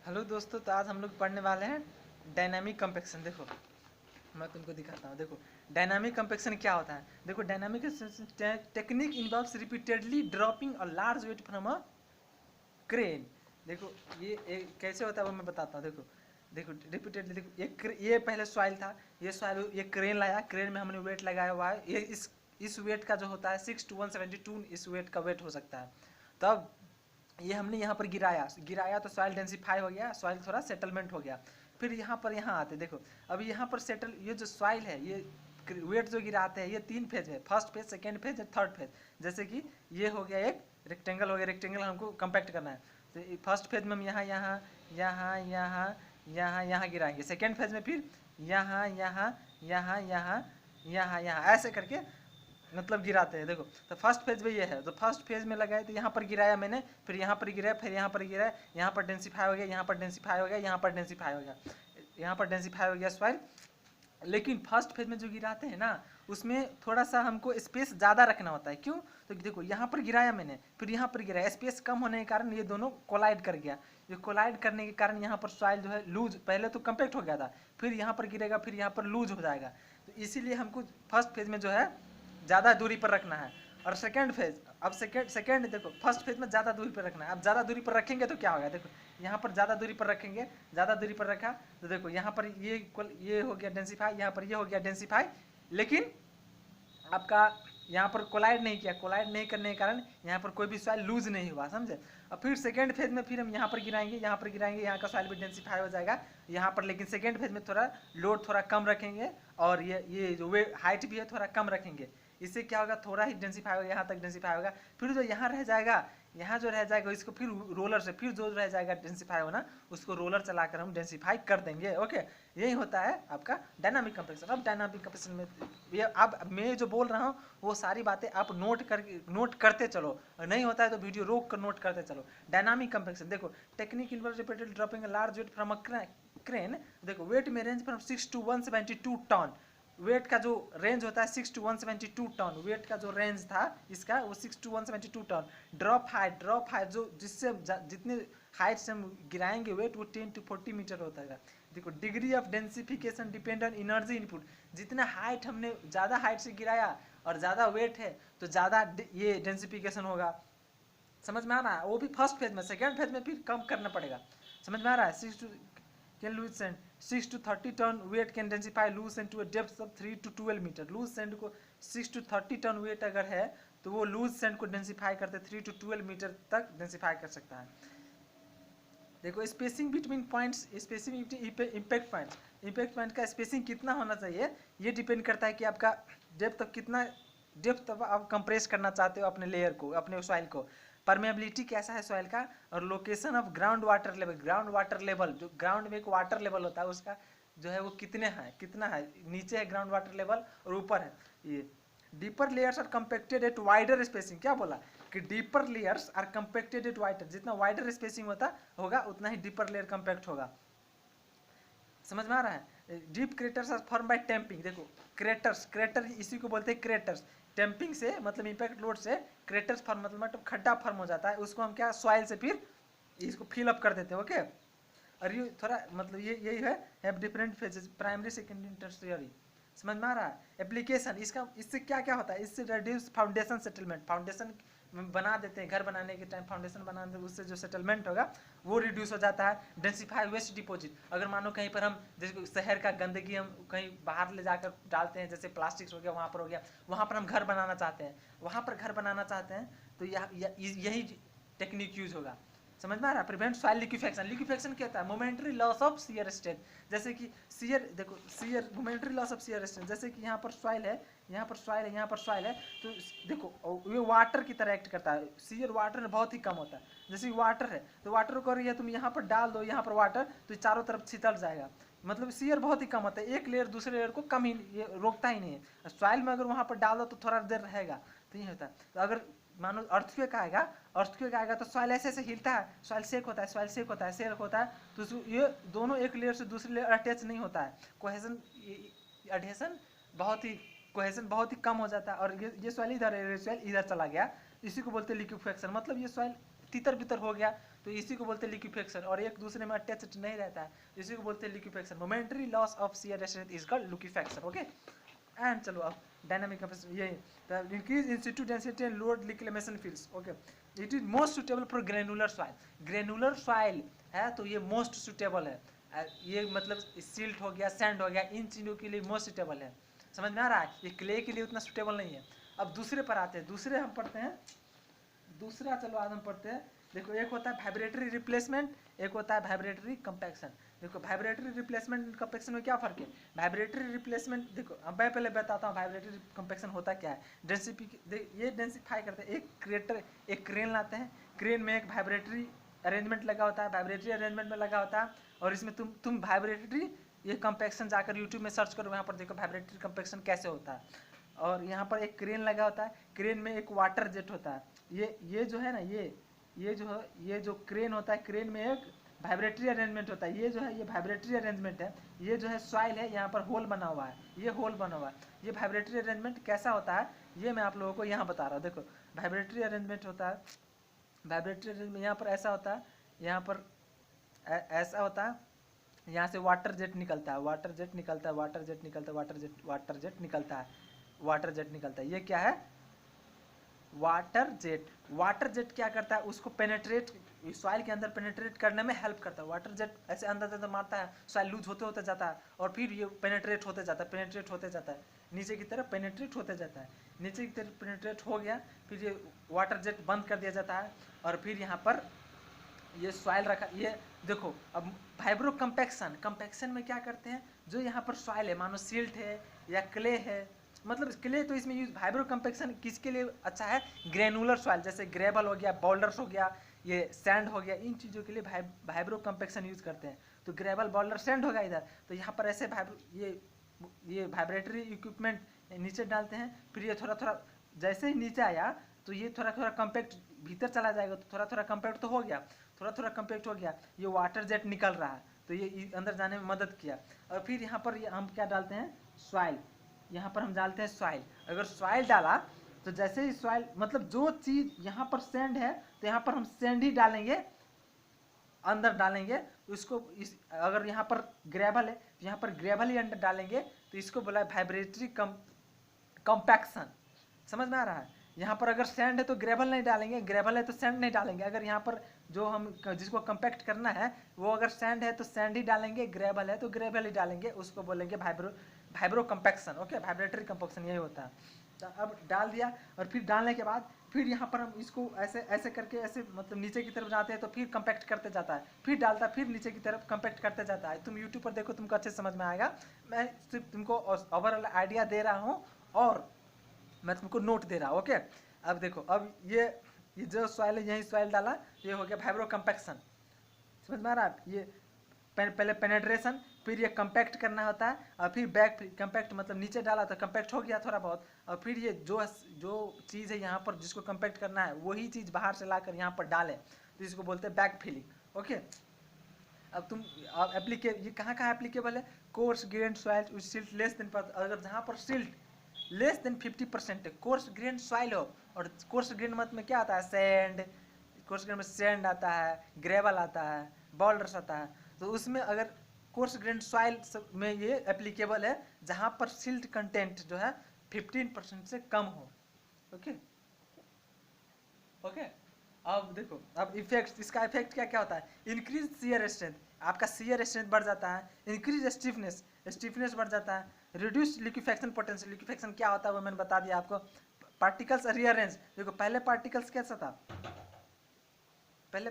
Hello दोस्तों, तो आज हम लोग पढ़ने वाले हैं डायनामिक कंपैक्शन। देखो मैं तुमको दिखाता हूँ। देखो डायनामिक कंपैक्शन क्या होता है। देखो dynamic technique involves repeatedly dropping a large weight from a crane. देखो ये कैसे होता है वो मैं बताता हूँ। देखो देखो रिपीटेडली, देखो ये पहले सॉइल था, ये सॉइल ये क्रेन लाया, क्रेन में हमने वेट लगाया हुआ है। ये इस वेट का जो होता है 6 to 172 इस वेट का वेट हो सकता है। तब ये हमने यहाँ पर गिराया गिराया तो सॉइल डेंसिफाई हो गया, सॉइल थोड़ा सेटलमेंट हो गया। फिर यहाँ आते देखो, अभी यहाँ पर सेटल ये जो सॉइल है, ये वेट जो गिराते हैं ये 3 फेज है, फर्स्ट फेज, सेकेंड फेज और थर्ड फेज। जैसे कि ये हो गया एक रेक्टेंगल हो गया, रेक्टेंगल हमको कंपैक्ट करना है। तो फर्स्ट फेज में हम यहाँ यहाँ यहाँ यहाँ यहाँ यहाँ गिराएंगे, सेकेंड फेज में फिर यहाँ यहाँ यहाँ यहाँ यहाँ यहाँ ऐसे करके मतलब गिराते हैं। देखो तो फर्स्ट फेज में ये है, तो फर्स्ट फेज में लगाए तो यहाँ पर गिराया मैंने, फिर यहाँ पर गिराया, फिर यहाँ पर गिराया, यहाँ पर डेंसिफाई हो गया, यहाँ पर डेंसिफाई हो गया, यहाँ पर डेंसिफाई हो गया, यहाँ पर डेंसिफाई हो गया सॉइल। लेकिन फर्स्ट फेज में जो गिराते हैं ना, उसमें थोड़ा सा हमको स्पेस ज़्यादा रखना होता है। क्यों? तो देखो यहाँ पर गिराया मैंने, फिर यहाँ पर गिराया, स्पेस कम होने के कारण ये दोनों कोलाइड कर गया। ये कोलाइड करने के कारण यहाँ पर सॉइल जो है लूज, पहले तो कंपैक्ट हो गया था, फिर यहाँ पर गिरेगा, फिर यहाँ पर लूज हो जाएगा। तो इसीलिए हमको फर्स्ट फेज में जो है ज़्यादा दूरी पर रखना है। और सेकेंड फेज, अब सेकेंड देखो फर्स्ट फेज में ज़्यादा दूरी पर रखना है। अब ज़्यादा दूरी पर रखेंगे तो क्या होगा, देखो यहाँ पर ज़्यादा दूरी पर रखेंगे, ज़्यादा दूरी पर रखा तो देखो यहाँ पर ये हो गया डेंसिफाई, यहाँ पर ये हो गया डेंसिफाई, लेकिन आपका यहाँ पर कोलाइड नहीं किया। कोलाइड नहीं करने के कारण यहाँ पर कोई भी सॉइल लूज नहीं हुआ, समझे। और फिर सेकेंड फेज में फिर हम यहाँ पर गिराएंगे, यहाँ पर गिराएंगे, यहाँ का सॉइल भी डेंसिफाई हो जाएगा यहाँ पर। लेकिन सेकेंड फेज में थोड़ा लोड थोड़ा कम रखेंगे, और ये जो वे हाइट भी है थोड़ा कम रखेंगे। इससे क्या होगा, थोड़ा ही डेंसिफाई होगा, यहाँ तक डेंसिफाई होगा। फिर जो यहाँ रह जाएगा, यहाँ जो रह जाएगा इसको फिर रोलर से, फिर जो रह जाएगा डेंसिफाई होना, उसको रोलर चलाकर हम डेंसिफाई कर देंगे। ओके, यही होता है आपका डायनामिक कंपैक्शन। अब डायनामिक कंपैक्शन में ये अब मैं जो बोल रहा हूँ वो सारी बातें आप नोट करते चलो, और नहीं होता है तो वीडियो रोक कर नोट करते चलो। डायनामिक कंपैक्शन देखो, technique involves repeated dropping a large weight from a crane. देखो वेट में range from 6 to 172 ton. Weight का जो रेंज होता है 6 to 172 टन, वेट का जो रेंज था इसका वो 6 to 172 टन। ड्रॉप हाइट जो जिससे जितने हाइट से हम गिराएंगे वेट वो 10 to 40 मीटर होता है। देखो degree of densification depend on energy input. जितना हाइट हमने ज़्यादा हाइट से गिराया और ज़्यादा वेट है तो ज़्यादा ये डेंसिफिकेशन होगा। समझ में आ रहा है? वो भी फर्स्ट फेज में, सेकेंड फेज में फिर कम करना पड़ेगा। समझ में आ रहा है? 6 to 30 ton weight can densify loose sand to a depth of 3 to 12 metre. Loose sand को 6 to 30 टन वेट अगर है तो वो लूज सैंड को डेंसिफाई करते 3 to 12 मीटर तक डेंसिफाई कर सकता है। देखो spacing between points, spacing impact points, impact point का स्पेसिंग कितना होना चाहिए ये डिपेंड करता है कि आपका डेप्थ कितना, डेप्थ आप कंप्रेस करना चाहते हो अपने लेयर को, अपने सॉइल को। परमेबिलिटी कैसा है सॉइल का, और location of ground water level, ground water level जो ग्राउंड में एक वाटर लेवल होता है उसका जो है वो कितना है, नीचे है ग्राउंड वाटर लेवल और ऊपर है ये। Deeper layers are compacted at wider spacing. क्या बोला कि deeper layers are compacted at wider, जितना वाइडर स्पेसिंग होगा उतना ही डीपर लेयर कंपेक्ट होगा। समझ में आ रहा है? Deep craters are form by tamping. देखो क्रेटर इसी को बोलते हैं क्रेटर्स। टेम्पिंग से मतलब इम्पैक्ट लोड से क्रेटर्स फॉर्म मतलब खड्डा फॉर्म हो जाता है, उसको हम क्या सॉइल से फिर इसको फिल अप कर देते हैं। ओके, और ये थोड़ा मतलब ये यही है, have different phases, primary secondary tertiary. समझ में आ रहा है? एप्लीकेशन इसका, इससे क्या क्या होता है, इससे रिड्यूस फाउंडेशन सेटलमेंट। फाउंडेशन बना देते हैं घर बनाने के टाइम, फाउंडेशन बनाने उससे जो सेटलमेंट होगा वो रिड्यूस हो जाता है। डेंसिफाई वेस्ट डिपॉजिट, अगर मानो कहीं पर हम जैसे शहर का गंदगी हम कहीं बाहर ले जाकर डालते हैं, जैसे प्लास्टिक्स हो गया वहाँ पर हो गया, वहाँ पर हम घर बनाना चाहते हैं, वहाँ पर घर बनाना चाहते हैं तो यही टेक्निक यूज होगा। समझ में आ रहा है? Prevent soil liquefaction. लिक्विफेक्शन क्या होता है? Momentary loss of shear strength. जैसे कि शियर, देखो shear, momentary loss of shear strength, जैसे कि यहाँ पर सॉइल है, यहाँ पर सॉइल है, यहाँ पर सॉइल है, तो देखो ये वाटर की तरह एक्ट करता है। शियर वाटर में बहुत ही कम होता है। जैसे कि वाटर है तो वाटर को अगर तुम यहाँ पर डाल दो, यहाँ पर वाटर, तो चारों तरफ छितल जाएगा। मतलब शियर बहुत ही कम होता है, एक लेयर दूसरे लेयर को कम ही ये रोकता ही नहीं है। सॉइल में अगर वहाँ पर डाल दो तो थोड़ा देर रहेगा, तो ये होता है। तो अगर मानो अर्थक्वेक आएगा तो सॉइल ऐसे ऐसे हिलता है, सॉइल शेक होता है, शेक होता है, तो ये दोनों एक लेयर से दूसरी लेयर अटैच नहीं होता है। कोहेजन एडहेशन बहुत ही कोहेजन बहुत ही कम हो जाता है, और ये सॉइल इधर है, सॉइल इधर चला गया, इसी को बोलते हैं लिक्विफेक्शन। मतलब ये सॉइल तितर बितर हो गया तो इसी को बोलते हैं लिक्विफेक्शन, और एक दूसरे में अटैच्ड नहीं रहता है तो इसी को बोलते हैं liquefaction. Momentary loss of shear strength is called liquefaction. Okay and चलो अब डायनामिक कंप्रेशन ये increase in Situ density and lower reclamation fields. Okay it is most suitable for granular soil. Granular soil है तो ये मोस्ट सुटेबल है, ये मतलब silt हो गया, सैंड हो गया, इन चीज़ों के लिए मोस्ट सुटेबल है। समझ में आ रहा है? ये क्ले के लिए उतना सुटेबल नहीं है। अब दूसरे पर आते हैं, दूसरे हम पढ़ते हैं, दूसरा चलो आज हम पढ़ते हैं। देखो एक होता है वाइब्रेटरी रिप्लेसमेंट, एक होता है वाइब्रेटरी कंपैक्शन। देखो वाइब्रेटरी रिप्लेसमेंट एंड कंपैक्शन में क्या फर्क है? वाइब्रेटरी रिप्लेसमेंट देखो अब मैं पहले बताता हूँ वाइब्रेटरी कंपैक्शन होता क्या है। ये डेंसिफाई करते हैं, एक क्रेन लाते हैं, क्रेन में एक वाइब्रेटरी अरेंजमेंट लगा होता है, वाइब्रेटरी अरेंजमेंट में लगा होता है, और इसमें तुम वाइब्रेटरी ये कंपैक्शन जाकर यूट्यूब में सर्च करो, यहाँ पर देखो वाइब्रेटरी कंपैक्शन कैसे होता है। और यहाँ पर एक क्रेन लगा होता है, क्रेन में एक वाटर जेट होता है। ये जो है ना ये जो क्रेन होता है, क्रेन में एक वाइब्रेटरी अरेंजमेंट होता है। ये जो है ये वाइब्रेटरी अरेंजमेंट है। ये जो है सॉइल है, यहाँ पर होल बना हुआ है, ये होल बना हुआ है। ये वाइब्रेटरी अरेंजमेंट कैसा होता है ये मैं आप लोगों को यहाँ बता रहा हूँ। देखो वाइब्रेटरी अरेंजमेंट होता है, वाइब्रेटरी अरेंजमेंट यहाँ पर ऐसा होता है, यहाँ पर ऐसा होता है, यहाँ से वाटर जेट निकलता है, वाटर जेट निकलता है, वाटर जेट निकलता है, वाटर जेट निकलता है, वाटर जेट निकलता है। ये क्या है? Water jet. वाटर जेट क्या करता है? उसको पेनेट्रेट, सॉइल के अंदर पेनेट्रेट करने में हेल्प करता है। वाटर जेट ऐसे अंदर मारता है, सॉइल लूज होते होते जाता है, और फिर ये पेनेट्रेट होते जाता है, नीचे की तरफ पेनेट्रेट होते जाता है, नीचे की तरफ पेनेट्रेट हो गया, फिर ये वाटर जेट बंद कर दिया जाता है, और फिर यहाँ पर ये सॉइल रखा। ये देखो अब वाइब्रो कंपैक्शन में क्या करते हैं, जो यहाँ पर सॉइल है, मानो सिल्ट है या क्ले है, मतलब क्ले तो इसमें यूज, वाइब्रो कंपैक्शन किसके लिए अच्छा है? ग्रेनुलर सॉइल, जैसे ग्रेवल हो गया, बोल्डर्स हो गया, ये सैंड हो गया, इन चीज़ों के लिए वाइब्रो कंपैक्शन यूज करते हैं। तो ग्रेवल, बोल्डर, सैंड होगा इधर, तो यहाँ पर ऐसे ये वाइब्रेटरी इक्विपमेंट नीचे डालते हैं, फिर ये थोड़ा थोड़ा जैसे ही नीचे आया तो ये थोड़ा थोड़ा कंपैक्ट भीतर चला जाएगा, तो थोड़ा थोड़ा कंपैक्ट तो हो गया, थोड़ा थोड़ा कंपैक्ट हो गया, ये वाटर जेट निकल रहा है, तो ये अंदर जाने में मदद किया। और फिर यहाँ पर हम क्या डालते हैं? सॉइल। यहाँ पर हम डालते हैं सॉइल। अगर सॉइल डाला तो जैसे ही सॉइल, मतलब जो चीज़ यहाँ पर सैंड है तो यहाँ पर हम सैंड ही डालेंगे, अंदर डालेंगे उसको। अगर यहाँ पर ग्रेवल है तो यहाँ पर ग्रेवल ही अंदर डालेंगे, तो इसको बोला है वाइब्रेटरी कंपैक्शन। समझ में आ रहा है? यहाँ पर अगर सैंड है तो ग्रेवल नहीं डालेंगे, ग्रेवल है तो सैंड नहीं डालेंगे। अगर यहाँ पर जो हम जिसको कंपैक्ट करना है वो अगर सैंड है तो सैंड ही डालेंगे, ग्रेवल है तो ग्रेवल ही डालेंगे, उसको बोलेंगे vibro compaction. Okay vibratory compaction यही होता है। तो अब डाल दिया, और फिर डालने के बाद फिर यहाँ पर हम इसको ऐसे ऐसे करके ऐसे मतलब नीचे की तरफ जाते हैं, तो फिर कंपैक्ट करते जाता है, फिर डालता है, फिर नीचे की तरफ कंपैक्ट करते जाता है। तुम यूट्यूब पर देखो, तुमको अच्छे समझ में आएगा। मैं सिर्फ तुमको ओवरऑल आइडिया दे रहा हूँ और मैं तुमको नोट दे रहा हूँ। ओके अब देखो, अब ये जो सॉइल है यही सॉइल डाला, ये हो गया वाइब्रो कंपैक्शन। समझ में आ रहा है? ये पहले पेनेट्रेशन, फिर ये कंपैक्ट करना होता है, और फिर बैक कंपैक्ट, मतलब नीचे डाला तो कंपैक्ट हो गया थोड़ा बहुत, और फिर ये जो चीज़ है यहाँ पर जिसको कंपैक्ट करना है वही चीज़ बाहर से लाकर यहाँ पर डालें, तो इसको बोलते हैं बैक फिलिंग। ओके अब तुम ये कहाँ एप्लीकेबल है? Coarse grain soil silt less than, अगर जहाँ पर सिल्ट लेस देन 50% है, कोर्स ग्रेन सॉइल हो, और कोर्स ग्रेन मत में क्या आता है? सैंड। कोर्स ग्रेन में सैंड आता है, ग्रेवल आता है, बोल्डर्स आता है, तो उसमें अगर कोर्स ग्रेन सॉइल में ये एप्लीकेबल है जहाँ पर सिल्ट कंटेंट जो है 15% से कम हो। ओके ओके अब देखो, अब इफेक्ट, इसका इफेक्ट क्या क्या होता है? इंक्रीज शियर स्ट्रेंथ, आपका शियर स्ट्रेंथ बढ़ जाता है। इंक्रीज स्टिफनेस बढ़ जाता है। रिड्यूस लिक्विफेक्शन पोटेंशियल, लिक्विफेक्शन क्या होता है वो मैंने बता दिया आपको। पार्टिकल्स रीअरेंज, देखो पहले पार्टिकल्स कैसा था? पहले